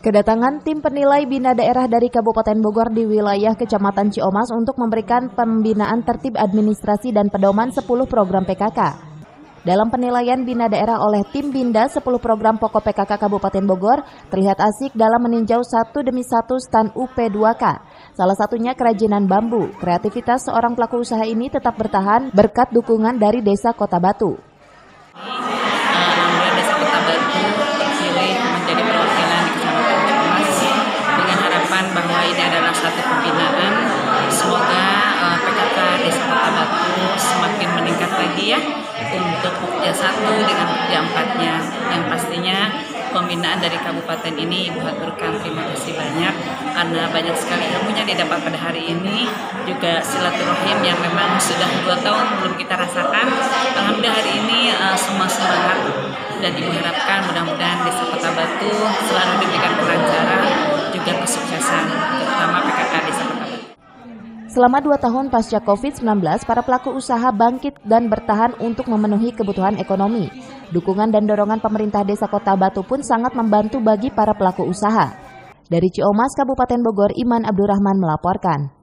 Kedatangan tim penilai bina daerah dari Kabupaten Bogor di wilayah Kecamatan Ciomas untuk memberikan pembinaan tertib administrasi dan pedoman 10 program PKK. Dalam penilaian bina daerah oleh tim Binda 10 program pokok PKK Kabupaten Bogor terlihat asik dalam meninjau satu demi satu stand UP2K. Salah satunya kerajinan bambu. Kreativitas seorang pelaku usaha ini tetap bertahan berkat dukungan dari Desa Kota Batu. Desa Kota Batu terpilih menjadi perwakilan di Kecamatan Ciomas dengan harapan bahwa ini adalah satu pembinaan. Semoga PKK Desa Kota Batu semakin meningkat lagi ya untuk Pokja 1 dengan Pokja 4-nya. Yang pastinya pembinaan dari kabupaten ini Ibu haturkan terima kasih banyak karena banyak sekali ilmunya didapat pada hari ini, juga silaturahim yang memang sudah 2 tahun belum kita rasakan. Alhamdulillah hari ini semua semangat dan Ibu harapkan mudah-mudahan Desa Kota Batu selalu diberikan kelancaran juga kesuksesan, terutama PKK Desa Kota Batu. Selama 2 tahun pasca COVID-19, para pelaku usaha bangkit dan bertahan untuk memenuhi kebutuhan ekonomi. Dukungan dan dorongan pemerintah Desa Kota Batu pun sangat membantu bagi para pelaku usaha. Dari Ciomas, Kabupaten Bogor, Iman Abdurrahman melaporkan.